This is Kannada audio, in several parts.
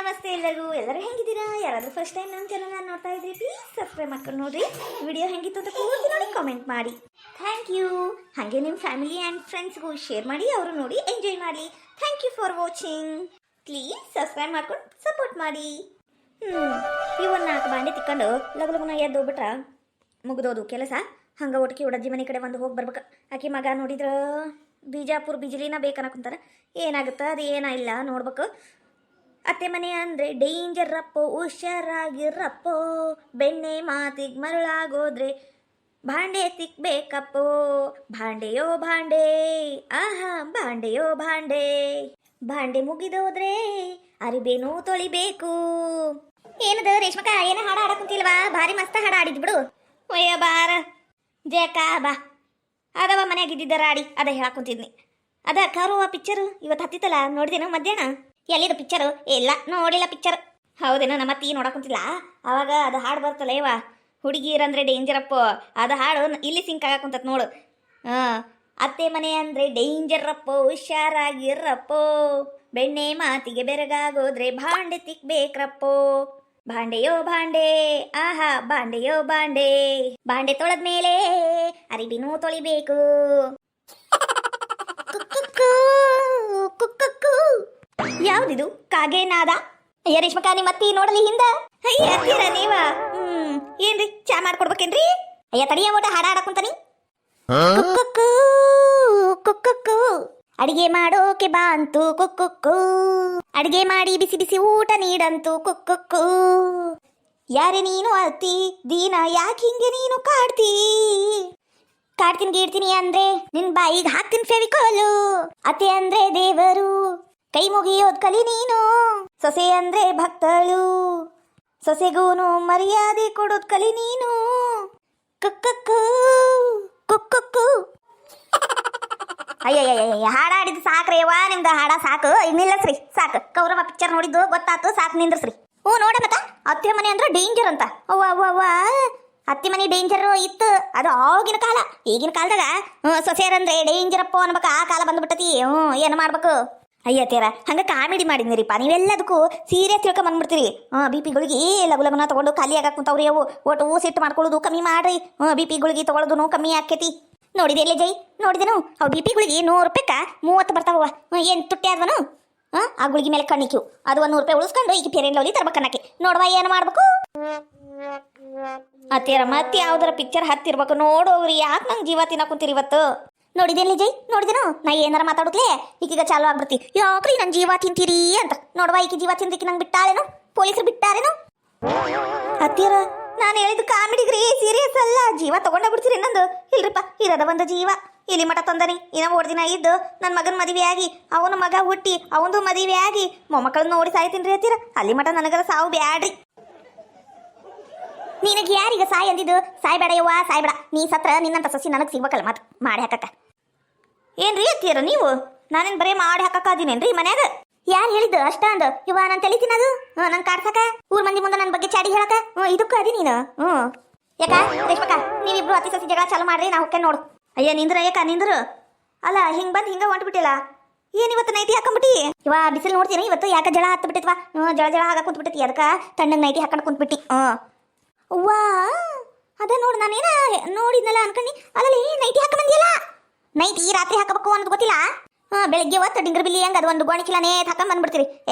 ನಮಸ್ತೆ ಎಲ್ಲರೂ ಹೆಂಗಿದ್ದೀರಾ? ಯಾರಾದರೂ ಫಸ್ಟ್ ಟೈಮ್ ನಮ್ಮ ಚಾನಲ್ನ ನೋಡ್ತಾ ಇದ್ರಿ ಪ್ಲೀಸ್ ಸಬ್ಸ್ಕ್ರೈಬ್ ಮಾಡ್ಕೊಂಡು ನೋಡ್ರಿ. ವಿಡಿಯೋ ಹೆಂಗಿತ್ತು ಅಂತ ಪೂರ್ತಿ ನೋಡಿ ಕಾಮೆಂಟ್ ಮಾಡಿ. Thank you. ಹಾಗೆ ನಿಮ್ಮ ಫ್ಯಾಮಿಲಿ ಆ್ಯಂಡ್ ಫ್ರೆಂಡ್ಸ್ಗೂ ಶೇರ್ ಮಾಡಿ, ಅವರು ನೋಡಿ ಎಂಜಾಯ್ ಮಾಡಿ. Thank you for watching. Please subscribe ಮಾಡ್ಕೊಂಡು ಸಪೋರ್ಟ್ ಮಾಡಿ. ಇವನ್ 4 ಬಾಂಡೆ ತಿಕ್ಕೊಂಡು ಲಗುನ ಎದ್ದು ಹೋಗ್ಬಿಟ್ರ ಮುಗಿದೋದು ಕೆಲಸ. ಹಂಗೆ ಒಟ್ಟಿಗೆ ಉಡಜ್ಜಿ ಮನೆ ಕಡೆ ಒಂದು ಹೋಗಿ ಬರ್ಬೇಕು. ಆಕೆ ಮಗ ನೋಡಿದ್ರ ಬಿಜಾಪುರ ಬಿಜ್ಲಿನ ಬೇಕನ್ನಕುಂತಾರ. ಏನಾಗುತ್ತೆ ಅದು ಏನಿಲ್ಲ ನೋಡ್ಬೇಕು. ಅತ್ತೆ ಮನೆ ಅಂದರೆ ಡೇಂಜರಪ್ಪೋ, ಹುಷಾರಾಗಿರಪ್ಪೋ, ಬೆಣ್ಣೆ ಮಾತಿಗೆ ಮರಳಾಗೋದ್ರೆ ಭಾಂಡೆ ತಿಕ್ಬೇಕಪ್ಪೋ. ಭಾಂಡೆಯೋ ಭಾಂಡೆ, ಆಹಾ ಭಾಂಡೆಯೋ ಭಾಂಡೆ. ಭಾಂಡೆ ಮುಗಿದೋದ್ರೆ ಅರಿಬೇನೂ ತೊಳಿಬೇಕು. ಏನದು ರೇಷ್ಮಕ್ಕ, ಏನ ಹಾಡ ಹಾಡಕುಂತಿಲ್ವಾ? ಭಾರಿ ಮಸ್ತ ಹಾಡ ಆಡಿದ್ ಬಿಡು. ಒಯ್ಯ ಬಾರ ಜೇಕ ಬಾ. ಅದವ ಮನೆಯಾಗಿದ್ದಿದ್ದ ರಾಡಿ ಅದ ಹೇಳಾಕುಂತಿದ್ನಿ. ಅದ ಕಾರುವ ಪಿಕ್ಚರು ಇವತ್ತು ಹತ್ತಿತ್ತಲ್ಲ, ನೋಡಿದೇನು ಮಧ್ಯಾಹ್ನ? ಎಲ್ಲಿದು ಪಿಕ್ಚರು? ಇಲ್ಲ ನೋಡಿಲ್ಲ ಪಿಕ್ಚರ್. ಹೌದೇನೋ, ನಮ್ಮ ಅತ್ತಿ ನೋಡಕುಂತಿಲ್ಲ. ಅವಾಗ ಅದು ಹಾಡು ಬರ್ತಲ್ಲ ಇವ, ಹುಡುಗಿರಂದ್ರೆ ಡೇಂಜರಪ್ಪೋ. ಅದು ಹಾಡು ಇಲ್ಲಿ ಸಿಂಕ್ ಆಗಾಕುಂತತ್ ನೋಡು. ಅತ್ತೆ ಮನೆ ಅಂದರೆ ಡೇಂಜರಪ್ಪೋ, ಹುಷಾರಾಗಿರಪ್ಪೋ, ಬೆಣ್ಣೆ ಮಾತಿಗೆ ಬೆರಗಾಗೋದ್ರೆ ಭಾಂಡೆ ತಿಕ್ಬೇಕ್ರಪ್ಪೋ. ಭಾಂಡೆಯೋ ಭಾಂಡೆ, ಆಹಾ ಭಾಂಡೆಯೋ ಭಾಂಡೆ. ಭಾಂಡೆ ತೊಳೆದ್ಮೇಲೆ ಅರಿಬಿನೂ ತೊಳಿಬೇಕು. ಯಾವ್ದಿದು ಕಾಗೇನಾದ? ಅಯ್ಯ ರೇಷ್ಮಕ್ಕ, ನಿಮ್ಮ ಅತ್ತಿ ನೋಡಲಿ ಹಿಂದ. ಅಯ್ಯ ಅತ್ತೀರ ನೀವ? ಏನ್ರಿ ಚಾ ಮಾಡ್ಕೊಡ್ಬೇಕೇನ್ರಿ? ಅಯ್ಯ ತಡಿಯ ಓಟ ಹಾಡ ಹಾಡಕುಂತಾನಿ. ಕುಕ್ಕುಕ್ಕು ಕುಕ್ಕುಕ್ಕು ಅಡಿಗೆ ಮಾಡೋಕೆ ಬಾ ಅಂತು ಕುಕ್ಕುಕ್ಕು, ಅಡಿಗೆ ಮಾಡಿ ಬಿಸಿ ಬಿಸಿ ಊಟ ನೀಡಂತು ಕುಕ್ಕುಕ್ಕು. ಯಾರೇ ನೀನು ಅತ್ತಿ ದೀನ, ಯಾಕೆ ಹಿಂಗೆ ನೀನು ಕಾಡ್ತೀನಿ ಗೀಡ್ತೀನಿ ಅಂದ್ರೆ ನಿನ್ ಬಾಯಿಗೆ ಹಾಕ್ತೀನಿ ಫೆವಿಕೋಲು. ಅತ್ತೆ ಅಂದ್ರೆ ದೇವರು, ಕೈ ಮುಗಿಯೋದ್ ಕಲಿ ನೀನು. ಸೊಸೆ ಅಂದ್ರೆ ಭಕ್ತಳು, ಸೊಸೆಗೂನು ಮರ್ಯಾದೆ ಕೊಡೋದ್ ಕಲಿ ನೀನು. ಕುಕ್ಕುಕ್ಕು ಕುಕ್ಕುಕ್ಕು. ಅಯ್ಯಯ್ಯ ಹಾಡಾಡಿದ್ದು ಸಾಕ್ರೇವ, ನಿಮ್ದು ಹಾಡ ಸಾಕು. ನಿಲ್ಲಸ್ರಿ ಸಾಕು. ಕೌರವ ಪಿಕ್ಚರ್ ನೋಡಿದ್ದು ಗೊತ್ತಾತು, ಸಾಕು ನಿಂದ್ರಸ್ರಿ. ನೋಡ ಮತ್ತ ಅತ್ತೆ ಮನೆ ಅಂದ್ರೆ ಡೇಂಜರ್ ಅಂತ. ಅವ್ವ ಅವ್ವ ಅವ್ವ, ಅತ್ತೆ ಮನೆ ಡೇಂಜರ್ ಇತ್ತು. ಅದು ಆಗಿನ ಕಾಲ. ಈಗಿನ ಕಾಲದಾಗ ಸೊಸೆಯರಂದ್ರೆ ಡೇಂಜರಪ್ಪೋ ಅನ್ಬೇಕು. ಆ ಕಾಲ ಬಂದ್ಬಿಟ್ಟತಿ. ಏನು ಮಾಡ್ಬೇಕು? ಅಯ್ಯತ್ತೀರ ಹಂಗೆ ಕಾಮಿಡಿ ಮಾಡಿದ್ನಿರಿಪ್ಪ. ನೀವೆಲ್ಲದಕ್ಕೂ ಸೀರಿಯಸ್ ತಿಳ್ಕೊಂಡ್ ಬಂದ್ಬಿಡ್ತೀರಿ. ಬಿ ಪಿ ಗುಳಿಗೆ ಲಗುನ ತಗೊಂಡು ಖಾಲಿ ಆಗಾಕುಂತಾವ್ರಿ. ಅವು ಒಟ್ಟು ಸಿಟ್ಟು ಮಾಡ್ಕೊಳ್ಳೋದು ಕಮ್ಮಿ ಮಾಡ್ರಿ. ಬಿ ಪಿ ಗುಳಿಗೆ ತಗೊಳ್ಳೋದು ಕಮ್ಮಿ ಆಕೇತಿ. ನೋಡಿದೆ ಎಲ್ಲೇ ಜೈ? ನೋಡಿದೆನು? ಅವು ಬಿ ಪಿ ಗುಳಿಗೆ 100 ರೂಪಾಯಿಗೆ 30 ಬರ್ತಾವ. ಏನು ತುಟ್ಟಿ ಆದ್ವನು? ಆ ಗುಳಿಗೆ ಮೇಲೆ ಕಣ್ಣಿಕ್ಯೂ ಅದು 100 ರೂಪಾಯಿ ಉಳಿಸ್ಕೊಂಡು ಈಗ ಫೇರ್ ಅಂಡ್ ಲವ್ಲಿ ತರ್ಬೇಕನ್ನಕ್ಕೆ. ನೋಡುವ ಏನು ಮಾಡ್ಬೇಕು? ಅತ್ತೀರ ಮತ್ತೆ ಯಾವ್ದಾರ ಪಿಕ್ಚರ್ ಹತ್ತಿರ್ಬೇಕು ನೋಡೋವ್ರಿ. ಯಾಕೆ ನಂಗೆ ಜೀವ ತಿನ್ನಕುಂತೀರಿ ಇವತ್ತು? ನೋಡಿದೇನ್ಲಿ ಜೈ? ನೋಡಿದೇನು? ನಾ ಏನಾರ ಮಾತಾಡುತ್ತಲೇ ಈಗೀಗ ಚಾಲು ಆಗ್ಬಿಡ್ತಿ. ಯಾಕ್ರಿ ನನ್ನ ಜೀವ ತಿಂತೀರಿ ಅಂತ. ನೋಡುವ ಈಕಿ ಜೀವ ತಿಂದಿಕ್ಕೆ ನಂಗೆ ಬಿಟ್ಟಾಳೇನು? ಪೊಲೀಸರು ಬಿಟ್ಟಾರೇನು? ಅತ್ತೀರ ನಾನು ಹೇಳಿದ್ದು ಕಾಮಿಡಿಗ್ರಿ, ಸೀರಿಯಸ್ ಅಲ್ಲ. ಜೀವ ತಗೊಂಡ ಬಿಡ್ತೀರಿ ನಂದು? ಇಲ್ರಿಪ್ಪ, ಇರದ ಒಂದು ಜೀವ ಇಲ್ಲಿ ಮಠ ತಂದನಿ. ಇನ್ನ 3 ದಿನ ಇದ್ದು ನನ್ನ ಮಗನ ಮದುವೆ ಆಗಿ, ಅವನ ಮಗ ಹುಟ್ಟಿ, ಅವನದು ಮದುವೆ ಆಗಿ, ಮೊಮ್ಮಕ್ಕಳನ್ನ ನೋಡಿ ಸಾಯ್ತೀನಿ ಅತ್ತೀರ. ಅಲ್ಲಿ ಮಠ ನನಗರ ಸಾವು ಬ್ಯಾಡ್ರಿ. ನಿನಗೆ ಯಾರೀಗ ಸಾಯ್ ಅಂದಿದ್ದು? ಸಾಯ್ಬೇಡ ಯವ್ವ, ಸಾಯ್ಬೇಡ. ನೀ ಸತ್ರ ನಿನ್ನಂತ ಸಸಿ ನನಗೆ ಸಿಗ್ಬೇಕಲ್ಲ ಮತ್ತೆ ಮಾಡಿ ಹಾಕಕ್ಕ. ಏನ್ರಿ ಅತ್ತೀರ ನೀವು? ನಾನೇನು ಬರೀ ಮಾಡಿ ಹಾಕಕ್ಕಾದೀನೇನ್ರಿ ಮನ್ಯಾಗ? ಯಾರು ಹೇಳಿದ್ದು ಅಷ್ಟ ಅಂದ? ಇವ ನಾನು ತಲಿತೀನಿ ಅದು ನಂಗೆ ಕಾಡ್ಸಕ, ಊರ್ ಮಂದಿ ಮುಂದೆ ನನ್ನ ಬಗ್ಗೆ ಚಾಡಿ ಹೇಳಕ. ಇದಕ್ಕೂ ಅದಿ ನೀನು? ಯಾಕ ರೇಷ್ಮಕ್ಕ, ನೀವಿಬ್ರು ಅತಿ ಸಸಿ ಜಗಳ ಚಾಲು ಮಾಡ್ರಿ, ನಾ ಹೋಗ್ತೇನೆ ನೋಡು. ಅಯ್ಯ ನಿಂದ್ರ ಯಾಕ ನಿಂದ್ರು? ಅಲ್ಲ ಹಿಂಗ್ ಬಂದು ಹಿಂಗ ಹೊಂಟ್ಬಿಟ್ಟಿಲ್ಲ. ಏನ್ ಇವತ್ತು ನೈಟಿ ಹಾಕೊಂಡ್ಬಿಟ್ಟಿ? ಇವ ಬಿಸಿಲು ನೋಡ್ತೀನಿ ಇವತ್ತು. ಯಾಕ ಜಳ ಹತ್ತು ಬಿಟ್ಟಿತ್ವಾ? ಜಳ ಹಾಕ ಕುಂತ್ಬಿಟ್ಟತಿ. ಅದಕ್ಕ ತಣ್ಣಗೆ ನೈಟಿ ಹಾಕೊಂಡು ಕುಂತ್ಬಿಟ್ಟಿ. ವಾ ಅದ ನೋಡು, ನಾನೇನ ನೋಡಿದ್ನಲ್ಲ ಅನ್ಕಂಡಿ. ಅಲ್ಲಲ್ಲಿ ನೈಟಿ ಹಾಕ ಬಂದಿಯಲ್ಲ. ನೈಟಿ ರಾತ್ರಿ ಹಾಕಬೇಕು ಅನ್ನೋದು ಗೊತ್ತಿಲ್ಲ. ಬೆಳಗ್ಗೆ ಹೊತ್ತು ಡಿಂಗ್ರ ಬಿಲ್ಲಿ ಹೆಂಗ ಅದು ಒಂದು ಗೋಣಿಕಿಲ ನೇತ್ ಹಾಕೊಂಡ್ ಬಂದ್ಬಿಡ್ತೀರಿ.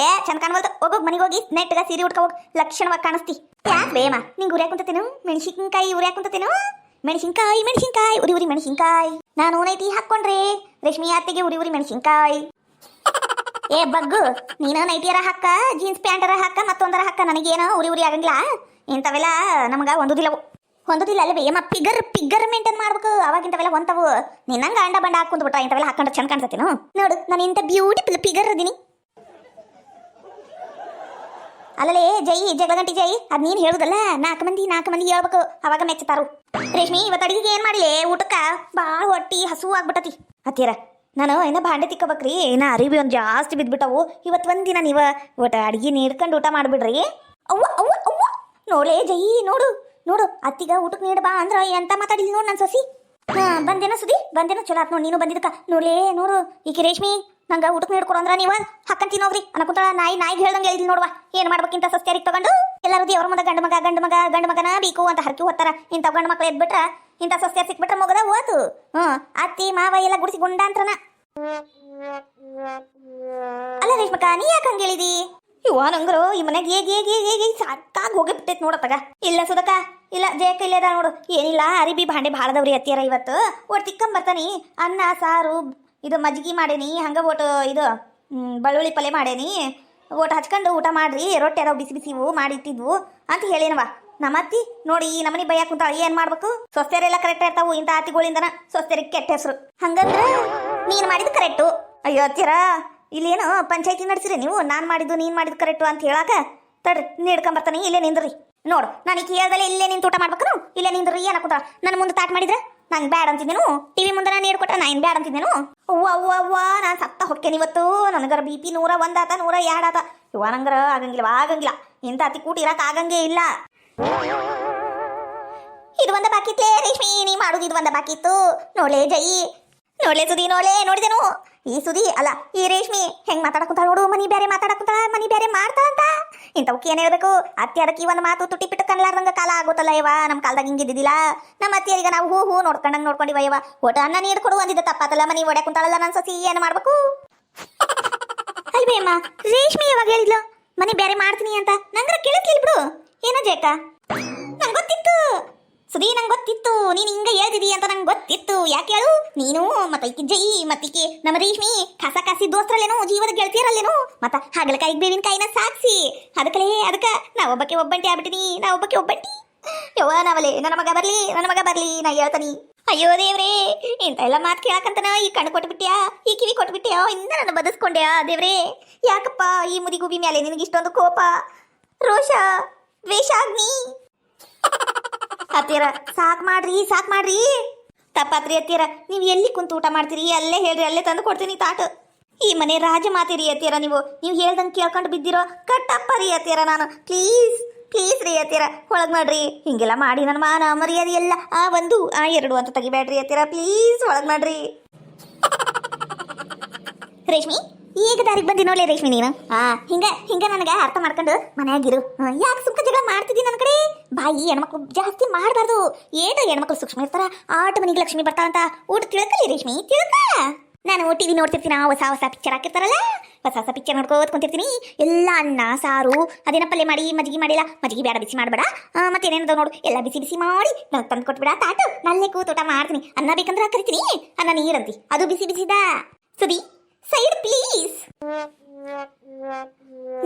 ಚಂದ ಕಾಣ್ವಲ್ದು. ಹೋಗೋಗಿ ಮನೆಗೆ ಹೋಗಿ ನೆಟ್ಗ ಸೀರೆ ಉಟ್ಕೊ ಹೋಗಿ, ಲಕ್ಷಣವಾಗಿ ಕಾಣಿಸ್ತಿ. ಯಾಕೆ ಬೇಮ ನಿಂಗೆ ಉರಿ ಹಾಕುಂತೇನು? ಮೆಣಸಿನ್ಕಾಯಿ ಉರಿ ಹಾಕುಂತೇನು? ಮೆಣಸಿನ್ಕಾಯಿ ಉರಿ ಮೆಣಸಿನ್ಕಾಯಿ. ನಾನು ನೈಟಿ ಹಾಕೊಂಡ್ರೆ ರೇಷ್ಮಿ ಅತ್ತೆಗೆ ಉರಿ ಮೆಣಸಿನ್ಕಾಯಿ. ಬಗ್ಗು ನೀನು ನೈಟಿಯರ ಹಾಕ, ಜೀನ್ಸ್ ಪ್ಯಾಂಟರ ಹಾಕ, ಮತ್ತೊಂದರ ಹಾಕ. ನನಗೇನು ಉರಿ ಆಗಂಗಿಲ್ಲ. ಇಂಥವೆಲ್ಲ ನಮ್ಗೆ ಹೊಂದುದಿಲ್ಲ ಅಲ್ಲವೇ? ಏಮ ಪಿಗರ್ ಮೇಂಟೈನ್ ಮಾಡ್ಬೇಕು. ಅವಾಗ ಇಂಥವೆಲ್ಲ ಹೊಂತವು. ನಿನ್ನಂಗ ಅಂಡ ಬಂಡ ಹಾಕೊಂಡ್ಬಿಟ್ಟ ಇಂಥವೆಲ್ಲ ಹಾಕೊಂಡ್ರೆ ಚಂದ ಕಾಣಿಸ್ತೇನು? ನೋಡು ನಾನು ಇಂಥ ಬ್ಯೂಟಿಫುಲ್ ಪಿಗರ್ ಅದೀನಿ. ಅಲ್ಲಲೇ ಜೈ, ಜಗಳಗಂಟಿ ಜೈ, ಅದ್ ನೀನು ಹೇಳುದಲ್ಲ. 4 ಮಂದಿ ಹೇಳ್ಬೇಕು, ಅವಾಗ ಮೆಚ್ಚತಾರು. ರೇಷ್ಮಿ ಇವತ್ತು ಅಡಿಗೆಗೆ ಏನ್ ಮಾಡ್ಲಿ? ಊಟಕ್ಕ ಭಾಳ ಹೊಟ್ಟಿ ಹಸು ಆಗ್ಬಿಟ್ಟತಿ. ಹತ್ತೀರ ನಾನು ಇನ್ನ ಭಾಂಡೆ ತಿಕ್ಕಬೇಕ್ರಿ. ಇನ್ನ ಅರಿವಿ ಒಂದು ಜಾಸ್ತಿ ಬಿದ್ಬಿಟ್ಟವು. ಇವತ್ತು ಒಂದಿನ ನೀವು ಒಟ್ಟ ಅಡಿಗೆ ನೀಡ್ಕೊಂಡು ಊಟ ಮಾಡ್ಬಿಡ್ರಿ. ಅವ್ವ ಅವ್ವ ಅವ್ವ ನೋಡೇ ಜೈ, ನೋಡು ಅತ್ತಿಗ ಊಟಕ್ಕೆ ನೀಡ ಬಾ ಅಂದ್ರ ಎಂತ ಮಾತಾಡಿದ್ಲಿ ನೋಡು ನನ್ನ ಸೊಸಿ. ಬಂದೇನೋ ಸುದಿ, ಬಂದೇನೋ ಚಲೋ ಆತ್ ನೋಡಿ. ನೀನು ಬಂದಿದ್ದಕ್ಕ ನೋಡು ಈಕೆ ರೇಷ್ಮಿ ನಂಗೆ ಊಟಕ್ಕೆ ನೀಡ್ಕೊಡು ಅಂದ್ರ ನೀವು ಹಾಕಂತ ತಿನ್ನೋಗ್ರಿ ಅನ್ಕೊಂತಾಳ. ನಾಯಿಗೆ ಹೇಳ್ದಂಗೆ ಹೇಳಿದ್ವಿ ನೋಡುವ. ಏನು ಮಾಡ್ಬೇಕಿಂತ ಸಸ್ತ್ಯಾರಿಗೆ ತಗೊಂಡು ಎಲ್ಲರೂ ದೇವ್ರ ಮುಂದೆ ಗಂಡು ಮಗನ ಬೇಕು ಅಂತ ಹರಕಿ ಹೋಗ್ತಾರ. ಇಂಥ ಗಂಡು ಮಕ್ಳು ಎದ್ಬಿಟ್ರ ಇಂಥ ಸಸ್ತ್ಯಾರ ಸಿಕ್ಬಿಟ್ರೆ ಮುಗದ ಹೋತು. ಅತ್ತಿ ಮಾವ ಎಲ್ಲ ಗುಡಿಸಿ ಗುಂಡ ಅಂತ್ರನ. ಅಲ್ಲ ರೇಷ್ಮಕ್ಕ, ನೀ ಯಾಕೆ ಹಂಗೆ ಹೇಳಿದಿ? ಇವ ನಂಗರು ಈ ಮನೆಗೆ ಹೇಗೆ ಸಾಕಾಗಿ ಹೋಗಿಬಿಟ್ಟೈತೆ ನೋಡತ್ತಾಗ. ಇಲ್ಲ ಸುಧಕ್ಕ, ಇಲ್ಲ ಜಯಕ್ಕ ಇಲ್ಲದ ನೋಡು. ಏನಿಲ್ಲ, ಅರಿಬಿ ಭಾಂಡೆ ಭಾಳದವ್ರಿ ಅತ್ತಿಯರ ಇವತ್ತು. ಒಟ್ಟು ತಿಕ್ಕಂಬರ್ತಾನಿ. ಅನ್ನ ಸಾರು ಇದು ಮಜ್ಜಿಗೆ ಮಾಡೇನಿ, ಹಂಗೆ ಒಟ್ಟು ಇದು ಬೆಳ್ಳುಳ್ಳಿ ಪಲ್ಯ ಮಾಡೇನಿ. ಒಟ್ಟು ಹಚ್ಕೊಂಡು ಊಟ ಮಾಡ್ರಿ, ರೊಟ್ಟಿ ಅದಾವ ಬಿಸಿ ಬಿಸಿವು ಮಾಡಿಟ್ಟಿದ್ವು ಅಂತ ಹೇಳೇನವ. ನಮ್ಮ ಅತ್ತಿ ನೋಡಿ ಈ ನಮ್ಮನಿ ಬೈಯಾಕ ಕುಂತಾಳ. ಏನ್ ಮಾಡ್ಬೇಕು? ಸ್ವಸ್ಥರೆಲ್ಲ ಕರೆಕ್ಟ್ ಇರ್ತಾವು. ಇಂಥ ಅತಿಗಳಿಂದನ ಸ್ವಸ್ಥರಿಗೆ ಕೆಟ್ಟ ಹೆಸರು. ಹಂಗಂದ್ರ ನೀನು ಮಾಡಿದ್ದು ಕರೆಕ್ಟು. ಅಯ್ಯೋ ಅತ್ತಿಯರ, ಇಲ್ಲೇನು ಪಂಚಾಯತಿ ನಡೆಸಿರಿ ನೀವು? ನಾನು ಮಾಡಿದ್ದು ನೀನು ಮಾಡಿದ್ದು ಕರೆಕ್ಟು ಅಂತ ಹೇಳಾಕ ತಡ್ರಿ, ನೀಡ್ಕೊಂಬರ್ತಾನೆ. ಇಲ್ಲೇ ನಿಂದ್ರಿ ನೋಡು. ನಾನು ಈಗ ಹೇಳ್ದಲ್ಲೇ ಇಲ್ಲೇ ನಿಂತು ಊಟ ಮಾಡ್ಬೇಕು. ಇಲ್ಲೇ ನಿಂದ್ರಿ. ಏನಕ್ಕೂತಾಳ ನನ್ನ ಮುಂದೆ ತಾಟ್ ಮಾಡಿದ್ರೆ ನಂಗೆ ಬ್ಯಾಡ ಅಂತಿದ್ದೇನು? ಟಿವಿ ಮುಂದೆ ನಾನು ನೀಡ್ಕೊಟ್ರೆ ನಾ ಏನು ಬ್ಯಾಡ ಅಂತಿದ್ದೇನು? ಅವ್ವ ನಾನು ಸತ್ತ ಹೊಕ್ಕೇನಿ ಇವತ್ತು. ನನಗರ ಬಿ ಪಿ 101 ಆತ, 102 ಆತ. ಇವ ನಂಗರ ಆಗಂಗಿಲ್ಲ. ಇಂಥ ಅತಿ ಕೂಟಿ ಇರಕ್ಕೆ ಆಗಂಗೇ ಇಲ್ಲ. ಇದು ಒಂದ ಬಾಕಿತ್ಲೇ ರೇಷ್ಮಿ, ನೀ ಮಾಡುದು ಇದು ಒಂದ ಬಾಕಿತ್ತು. ನೋಡ್ಲೇ ಸುದಿ ನೋಡಿದೆನು. ಈ ಸುದಿ ಅಲ್ಲ, ಈ ರೇಷ್ಮಿ ಹೆಂಗ್ ಮಾತಾಡಕುಂತಾಳ ನೋಡು. ಮನಿ ಬೇರೆ ಮಾತಾಡಕುಂತಾಳ, ಮನಿ ಬೇರೆ ಮಾಡ್ತಾಳಂತ. ಇಂಥವಕ್ಕೆ ಏನ್ ಹೇಳ್ಬೇಕು? ಅತ್ತಿ ಅದಕ್ಕೆ ಈ ಒಂದು ಮಾತು ತುಟಿ ಪಿಟ್ಟು ಕನ್ಲಾರ್ದಂಗ ಕಾಲ ಆಗೋತಲ್ಲ ಯವ್ವ. ನಮ್ಮ ಕಾಲದಾಗ ಹಿಂಗಿದ್ದಿದ್ದಿಲ್ಲ. ನಮ್ಮ ಅತ್ತಿಯರಿಗೆ ನಾವು ಹೂ ನೋಡ್ಕೊಂಡಂಗೆ ನೋಡ್ಕೊಂಡಿವ ಯವ್ವ. ಒಟ್ಟು ಅನ್ನ ನೀರು ಕೊಡು ಅಂದಿದ್ದ ತಪ್ಪಾತಲ್ಲ. ಮನಿ ಒಡೆ ಕುಂತಾಳಲ್ಲ ನನ್ನ ಸಸಿ, ಏನು ಮಾಡ್ಬೇಕು? ಅಲ್ವೇ ಅಮ್ಮ, ರೇಷ್ಮಿ ಯಾವಾಗ ಹೇಳಿದ್ಲು ಮನಿ ಬೇರೆ ಮಾಡ್ತೀನಿ ಅಂತ? ನಂಗ್ರ ಕೇಳಿಸ್ಲಿಲ್ಲ ಬಿಡು. ಏನೋ ಜೇಕ, ನಂಗೆ ಗೊತ್ತಿತ್ತು ಸುದಿ, ನಂಗೆ ಗೊತ್ತಿತ್ತು ನೀನು ಹಿಂಗ ಹೇಳ್ತಿದಿ ಅಂತ. ನಂಗೆ ಗೊತ್ತಿತ್ತು. ಯಾಕೆ ಹೇಳು? ನೀನು ಮತ್ತೈಕಿ ಜೈ ಮತ್ತಿಕ್ಕಿ ನಮ್ಮ ರೇಷ್ಮಿ ಕಾಸಿ ದೋಸ್ತ್ರಲ್ಲೇನು, ಜೀವದ ಗೆಳತಿಯರಲ್ಲೇನು, ಮತ್ತ ಹಾಗಲಕಾಯಿ ಬೇವಿನಕಾಯಿನ ಸಾಕ್ಸಿ ಅದಕ್ಕೆ ಒಬ್ಬಂಟಿ ಆಗ್ಬಿಟ್ಟಿನಿ. ಒಬ್ಬಂಟಿ ಯವ್ವ. ನಾವಲೆ ನನ್ನ ಮಗ ಬರ್ಲಿ ನಾ ಹೇಳ್ತಾನಿ. ಅಯ್ಯೋ ದೇವ್ರೇ, ಇಂತ ಎಲ್ಲ ಮಾತು ಕೇಳಕಂತನ ಈ ಕಣ್ಣು ಕೊಟ್ಬಿಟ್ಯಾ, ಈ ಕಿವಿ ಕೊಟ್ಬಿಟ್ಯಾ, ಇಂದ ನಾನು ಬದಸ್ಕೊಂಡ್ಯಾ ದೇವ್ರೇ. ಯಾಕಪ್ಪ ಈ ಮುದಿಗುಬಿ ಮೇಲೆ ನಿನಗೆ ಇಷ್ಟೊಂದು ಕೋಪ, ರೋಷ, ದ್ವೇಷಾಗ್ನಿ? ಅತ್ತಿಯರ ಸಾಕ್ ಮಾಡ್ರಿ. ತಪ್ಪಾತ್ರಿ ಅತ್ತಿಯರ, ನೀವು ಎಲ್ಲಿ ಕುಂತು ಊಟ ಮಾಡ್ತೀರಿ ಅಲ್ಲೇ ಹೇಳ್ರಿ, ಅಲ್ಲೇ ತಂದು ಕೊಡ್ತೀನಿ ತಾಟ. ಈ ಮನೆ ರಾಜ ಮಾತಿರಿ ಅತ್ತಿಯರ. ನೀವು ಹೇಳ್ದಂಗೆ ಕೇಳ್ಕೊಂಡು ಬಿದ್ದಿರೋ ಕಟ್ಟಪ್ಪ ರೀ ಅತ್ತಿಯರ. ನಾನು ಪ್ಲೀಸ್ ರೀ ಅತ್ತಿಯರ, ಒಳಗ್ ಮಾಡ್ರಿ. ಹಿಂಗೆಲ್ಲ ಮಾಡಿ ನನ್ನ ಮಾನ ಮರ್ಯಾದೆ ಎಲ್ಲ ಆ 1 ಆ 2 ಅಂತ ತೆಗಿಬೇಡ್ರಿ ಅತ್ತಿಯರ. ಪ್ಲೀಸ್ ಒಳಗ್ ಮಾಡ್ರಿ. ರೇಷ್ಮಿ ಈಗ ದಾರಿಗೆ ಬಂದಿ ನೋಡ್ಲಿ ರೇಷ್ಮಿ ನೀನು. ಹಿಂಗ ನನಗೆ ಅರ್ಥ ಮಾಡ್ಕೊಂಡು ಮನೆಯಾಗಿರು. ಯಾಕೆ ಸುಮ್ಕ ಜಗಳ ಮಾಡ್ತಿದ್ದಿ ನನ್ನ ಕಡೆ? ಬಾಯಿ ಹೆಣ್ಮಕ್ಳು ಜಾಸ್ತಿ ಮಾಡಬಾರ್ದು. ಏಟ ಹೆಣ್ಮಕ್ಳು ಸೂಕ್ಷ್ಮ ಇರ್ತಾರ. ಆಟ ಮನೆಗೆ ಲಕ್ಷ್ಮಿ ಬರ್ತಾಳಂತ ಊಟ ತಿಳ್ಕಲಿ ರೇಷ್ಮಿ, ತಿಳ್ಕ. ನಾನು ಟಿವಿ ನೋಡ್ತಿರ್ತೀನಿ, ಹೊಸ ಪಿಕ್ಚರ್ ಹಾಕಿರ್ತಾರಲ್ಲ, ಹೊಸ ಪಿಕ್ಚರ್ ನೋಡ್ಕೋತ ಕುಂತಿರ್ತೀನಿ. ಎಲ್ಲ ಅನ್ನ ಸಾರು ಅದೇನ ಪಲ್ಯ ಮಾಡಿ, ಮಜ್ಜಿಗೆ ಮಾಡಿಲ್ಲ, ಮಜ್ಜಿಗೆ ಬೇಡ, ಬಿಸಿ ಮಾಡಬೇಡ. ಮತ್ತೇನೇನದ ನೋಡು, ಎಲ್ಲ ಬಿಸಿ ಮಾಡಿ ನಂಗೆ ತಂದು ಕೊಟ್ಬಿಡ ತಾಟು. ನಲ್ಲೇ ಕೂತು ಊಟ ಮಾಡ್ತೀನಿ. ಅನ್ನ ಬೇಕಂದ್ರೆ ಕರಿತೀನಿ, ಅನ್ನ ನೀರಂತಿ, ಅದು ಬಿಸಿದ. ಸುದಿ ಸೈಡ್ ಪ್ಲೀಸ್.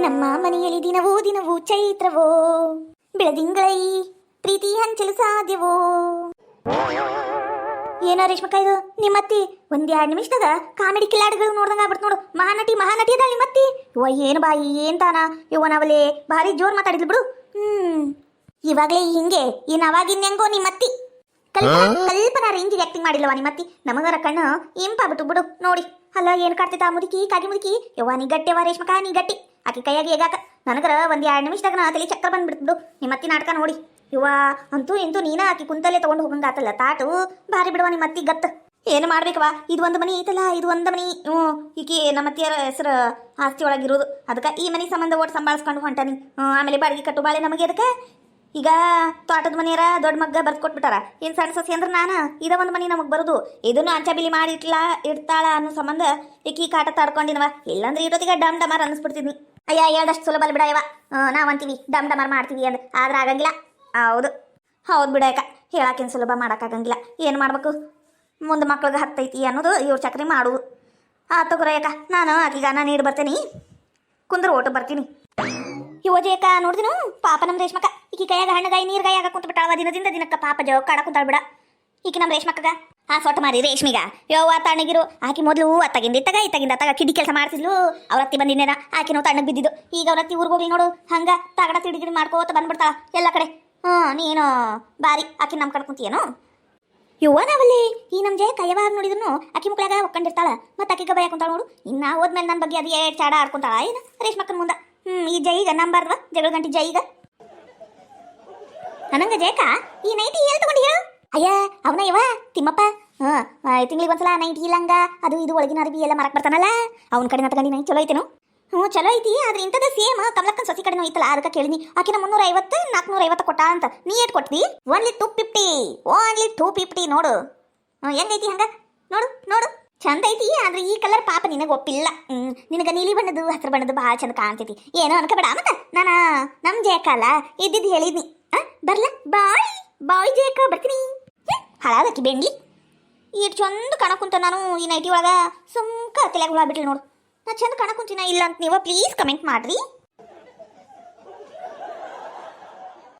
ನಮ್ಮ ಮನೆಯಲ್ಲಿ ದಿನವೂ ಚೈತ್ರವೋ, ಬೆಳದಿಂಗಳೈ ಪ್ರೀತಿ ಹಂಚಲು ಸಾಧ್ಯವೋ. ಏನೋ ರೇಷ್ಮಕ್ಕ, ಇದು ನಿಮ್ಮತ್ತಿ 1-2 ನಿಮಿಷದಾಗ ಕಾಮಿಡಿ ಕಿಲಾಡಿಗಳು ನೋಡ್ದಂಗ ಆಗ್ಬಿಡ್ತು ನೋಡು. ಮಹಾನಟಿ ಅದ ನಿಮ್ಮತ್ತಿ. ಇವ ಏನು ಬಾಯಿ ಏನ್ ತಾನ ಇವನವಲೇ ಭಾರಿ ಜೋರ್ ಮಾತಾಡಿದ್ಲು ಬಿಡು. ಇವಾಗ್ಲೇ ಹಿಂಗೆ ಇನ್ ಅವಾಗಿನ್ ಹೆಂಗೋ ನಿಮ್ಮತ್ತಿ. ಕಲ್ಪನಾ ರೇಂಜಿಗೆ ಆಕ್ಟಿಂಗ್ ಮಾಡಿಲ್ಲವ ನಿಮ್ಮತ್ತಿ. ನಮಗರ ಕಣ್ಣು ಇಂಪಾಗ್ಬಿಟ್ಟು ಬಿಡು ನೋಡಿ. ಅಲ್ಲ ಏನು ಕಾಡ್ತಿದ್ದ ಕಾಗಿ ಮುದುಕಿ. ಯವ್ವ ನೀ ಗಟ್ಟಿಯವ ರೇಷ್ಮಕ್ಕ, ನೀ ಗಟ್ಟಿ. ಆಕೆ ಕೈಯಾಗಿ ಹೇಗಾಕ ನನಗರ 1-2 ನಿಮಿಷದಾಗ ತಲೆ ಚಕ್ರ ಬಂದ್ಬಿಡ್ತು ನಿಮ್ಮತ್ತಿ ನಾಟಕ ನೋಡಿ. ಇವ ಅಂತೂ ಇಂತೂ ನೀನ ಆಕಿ ಕುಂತಲ್ಲೇ ತಗೊಂಡು ಹೋಗಂಗಾತಲ್ಲ ತಾಟು. ಭಾರಿ ಬಿಡುವ ನಿಮ್ಮತ್ತಿ ಗತ್ತು. ಏನು ಮಾಡ್ಬೇಕವ? ಇದು ಒಂದು ಮನಿ ಐತಲ್ಲ, ಇದು ಒಂದು ಮನಿ. ಈಕಿ ನಮ್ಮತ್ತಿಯರ ಹೆಸರು ಆಸ್ತಿ ಒಳಗಿರೋದು. ಅದಕ್ಕೆ ಈ ಮನೆ ಸಂಬಂಧ ಓಟ್ ಸಂಭಾಳಿಸ್ಕೊಂಡು ಹೊಂಟಾನಿ. ಆಮೇಲೆ ಬಾಡಿಗೆ ಕಟ್ಟು ಬಾಳೆ ನಮಗೆ ಅದಕ್ಕೆ. ಈಗ ತೋಟದ ಮನೆಯರ ದೊಡ್ಡ ಮಗ್ಗ ಬರ್ದು ಕೊಟ್ಬಿಟ್ಟಾರ. ಏನು ಸಣ್ಣ ಸಸಿ ಅಂದ್ರೆ ನಾನು ಇದ ಒಂದು ಮನೆ ನಮಗೆ ಬರೋದು. ಇದನ್ನು ಅಂಚಬಿಲಿ ಮಾಡಿ ಇಡ್ತಾಳ ಅನ್ನೋ ಸಂಬಂಧ ಈಕಿ ಕಾಟ ತಾಡ್ಕೊಂಡಿನವ. ಇಲ್ಲಾಂದ್ರೆ ಇರೋತಿಗೆ ಡಮ್ ಡಮಾರ್ ಅನ್ನಿಸ್ಬಿಡ್ತಿದ್ನಿ. ಅಯ್ಯ ಹೇಳ್ದಷ್ಟು ಸುಲಭ ಅಲ್ಲ ಬಿಡಯವ. ನಾವಂತೀವಿ ಡಮ್ ಡಮಾರ್ ಮಾಡ್ತೀವಿ ಅಂದ್ರೆ, ಆದ್ರೆ ಆಗಂಗಿಲ್ಲ. ಹೌದು ಬಿಡಯಕ, ಹೇಳಾಕೇನು ಸುಲಭ ಮಾಡೋಕ್ಕಾಗಂಗಿಲ್ಲ. ಏನು ಮಾಡ್ಬೇಕು? ಮುಂದೆ ಮಕ್ಳಿಗೆ ಹತ್ತೈತಿ ಅನ್ನೋದು ಇವ್ರ ಚಕ್ರಿ ಮಾಡುವುದು. ತಗೋರಯ್ಯಕ, ನಾನು ಆಕೀಗ ನಾನು ನೀರು ಬರ್ತೀನಿ, ಕುಂದ್ರೆ ಓಟು ಬರ್ತೀನಿ. ಯುವಜೇಕ ನೋಡಿದಿನು ಪಾಪ ನಮ್ಮ ರೇಷ್ಮಕ್ಕ. ಈಕಿ ಕೈಯಾಗ ಹಣ್ಣಗಾಯಿ ನೀರ್ಗಾಯಿ ಆಗ ಕುಂತ ಬಿಟ್ಟಾಳ. ದಿನಕ್ಕ ಪಾಪ ಜವ ಕಾಡ ಕುಂತಾಳ ಬಿಡ ಈಕಿ ನಮ್ಮ ರೇಷ್ಮಕ್ಕಗ. ಸೊಟ್ಟ ಮಾರಿ ರೇಷ್ಮಿಗ ಯವ್ವ ತಣ್ಣಗಿರು. ಆಕಿ ಮೊದಲು ಇತ್ತಾಗಿಂದ ಅತ್ತಾಗ ಕಿಡಿ ಕೆಲಸ ಮಾಡ್ತಿದ್ಲು. ಅವ್ರ ಅತ್ತಿ ಬಂದಿನೇನ ಆಕಿನೂ ತಣ್ಣಗೆ ಬಿದ್ದಿದ್ದು. ಈಗ ಅವ್ರ ಅತ್ತಿ ಊರಿಗೆ ಹೋಗಿ ನೋಡು, ಹಂಗ ತಗಡ ತಿಡಿಗಿಡಿ ಮಾಡ್ಕೋತ ಬಂದ್ಬಿಡ್ತಾಳ ಎಲ್ಲ ಕಡೆ. ನೀನು ಬಾರಿ ಆಕಿ ನಮ್ಮ ಕಡೆ ಕುಂತೀಯೇನು? ನಾವಲ್ಲಿ ಈ ನಮ್ಮ ಜಯ ಕೈಯವಾಗ ನೋಡಿದ್ರು ಆಕಿ ಮುಕ್ಳಾಗ ಒಕ್ಕೊಂಡಿರ್ತಾಳ. ಮತ್ತೆ ಆಕಿಗ ಬಯ ಕುಂತಾಳ ನೋಡು. ಇನ್ನ ಹೋದ್ಮೇಲೆ ನನ್ನ ಬಗ್ಗೆ ಅದು ಚಾಡ ಆಡ್ಕೊಂತಾಳ ಏನು ರೇಷ್ಮಕ್ಕನ ಮುಂದೆ. ಈ ಜೈಗ ನಂಬಾರ್ದವ ಜಗಳ ಗಂಟಿ ಜೈಗ ನನಂಗ ಜಯಕ ಈ ನೈಟಿ ಹೇಳಿ ತಗೊಂಡು ಹೇಳು. ಅಯ್ಯ ಅವನ ಇವ ತಿಮ್ಮಪ್ಪ ತಿಂಗಳಿಗೆ ಒಂದ್ಸಲ ನೈಟಿ ಲಂಗ ಅದು ಇದು ಒಳಗಿನ ಅರ್ಬಿ ಎಲ್ಲ ಮರಕ್ ಬರ್ತಾನಲ್ಲ ಅವ್ನ ಕಡೆ ತಗೊಂಡಿನ ಚಲೋ ಐತೇನು? ಹ್ಞೂ ಚಲೋ ಐತಿ. ಆದ್ರೆ ಇಂಥದ ಸೇಮ್ ಕಮಲಕ್ಕನ ಸೊಸಿ ಕಡೆನೂ ಐತಲ್ಲ, ಅದಕ್ಕೆ ಕೇಳಿನಿ. ಆಕಿನ 350 450 ಕೊಟ್ಟ ಅಂತ. ನೀ ಏಟ್ ಕೊಟ್ಟಿ? ಓನ್ಲಿ 250. ಓನ್ಲಿ 250 ನೋಡು. ಹೆಂಗೈತಿ ಹಂಗ? ನೋಡು ನೋಡು ಚಂದ ಐತಿ. ಆದ್ರೆ ಈ ಕಲರ್ ಪಾಪ ನಿನಗೆ ಒಪ್ಪಿಲ್ಲ. ನಿನಗೆ ನೀಲಿ ಬಣ್ಣದ್ದು ಹಸಿರು ಬಣ್ಣದ್ದು ಭಾಳ ಚಂದ ಕಾಣ್ತೈತಿ. ಏನೋ ಅನ್ಕೋಬೇಡ. ಮತ್ತೆ ನಾನು ನಮ್ಮ ಜೇಕಲ್ಲ ಇದ್ದಿದ್ದು ಹೇಳಿದ್ನಿ. ಬರ್ಲ ಬಾಯ್ ಬಾಯ್ ಜೇಕ ಬರ್ತೀನಿ. ಹಾಳಾದಕ್ಕಿ ಬೆಂಡ್ಲಿ ಇಟ್ಟು ಚಂದ ಕಾಣಕುಂತ ನಾನು ಈ ನೈಟಿ ಒಳಗೆ ಸುಮ್ಕ ತಲೆಗೆ ಹುಳ ಬಿಟ್ಲಿ ನೋಡು. ನಾ ಚಂದ ಕಾಣಕುಂತೀನ ಇಲ್ಲ ಅಂತ ನೀವು ಪ್ಲೀಸ್ ಕಮೆಂಟ್ ಮಾಡ್ರಿ.